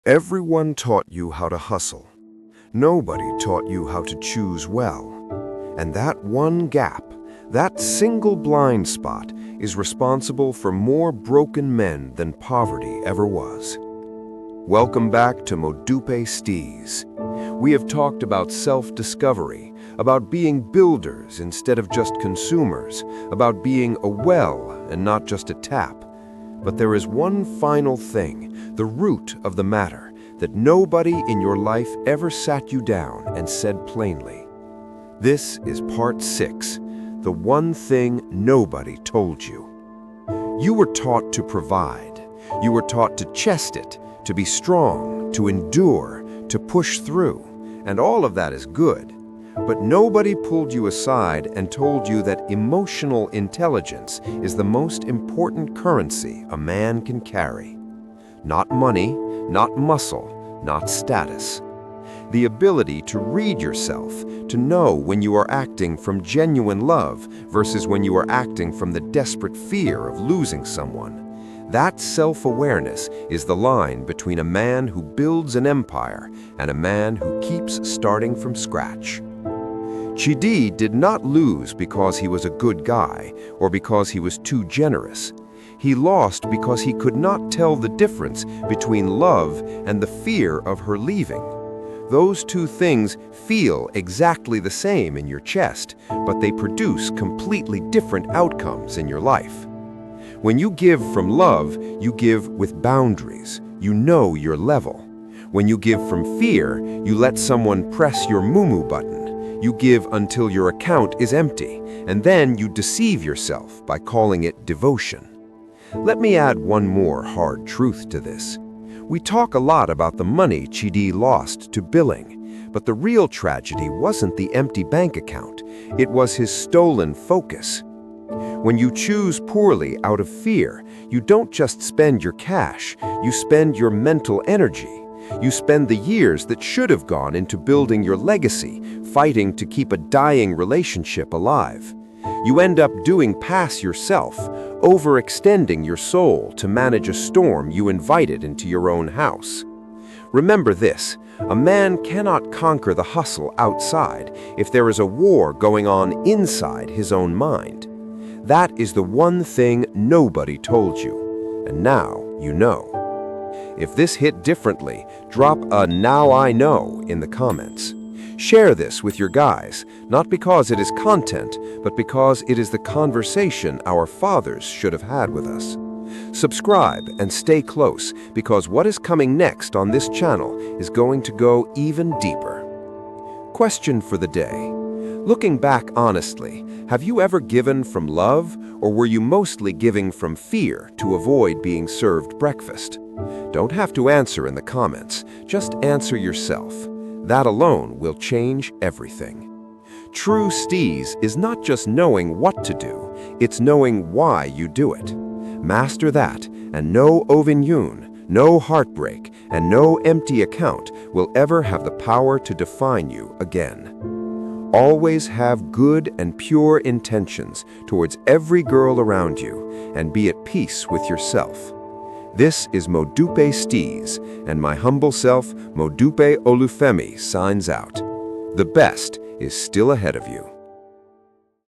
Everyone taught you how to hustle. Nobody taught you how to choose well. And that one gap, that single blind spot, is responsible for more broken men than poverty ever was. Welcome back to Modupe Steeze. We have talked about self-discovery, about being builders instead of just consumers, about being a well and not just a tap. But there is one final thing, the root of the matter, that nobody in your life ever sat you down and said plainly. This is part 6, the one thing nobody told you. You were taught to provide. You were taught to chest it, to be strong, to endure, to push through, and all of that is good. But nobody pulled you aside and told you that emotional intelligence is the most important currency a man can carry. Not money, not muscle, not status. The ability to read yourself, to know when you are acting from genuine love versus when you are acting from the desperate fear of losing someone. That self-awareness is the line between a man who builds an empire and a man who keeps starting from scratch. Chidi did not lose because he was a good guy or because he was too generous. He lost because he could not tell the difference between love and the fear of her leaving. Those two things feel exactly the same in your chest, but they produce completely different outcomes in your life. When you give from love, you give with boundaries. You know your level. When you give from fear, you let someone press your mumu button. You give until your account is empty, and then you deceive yourself by calling it devotion. Let me add one more hard truth to this. We talk a lot about the money Chidi lost to billing, but the real tragedy wasn't the empty bank account. It was his stolen focus. When you choose poorly out of fear, you don't just spend your cash, you spend your mental energy. You spend the years that should have gone into building your legacy, fighting to keep a dying relationship alive. You end up doing pass yourself, overextending your soul to manage a storm you invited into your own house. Remember this, a man cannot conquer the hustle outside if there is a war going on inside his own mind. That is the one thing nobody told you, and now you know. If this hit differently, drop a "Now I know" in the comments. Share this with your guys, not because it is content, but because it is the conversation our fathers should have had with us. Subscribe and stay close, because what is coming next on this channel is going to go even deeper. Question for the day. Looking back honestly, have you ever given from love, or were you mostly giving from fear to avoid being served breakfast? Don't have to answer in the comments, just answer yourself. That alone will change everything. True Steeze is not just knowing what to do, it's knowing why you do it. Master that, and no overextending, no heartbreak, and no empty account will ever have the power to define you again. Always have good and pure intentions towards every girl around you, and be at peace with yourself. This is Modupe Steeze, and my humble self, Modupe Olufemi, signs out. The best is still ahead of you.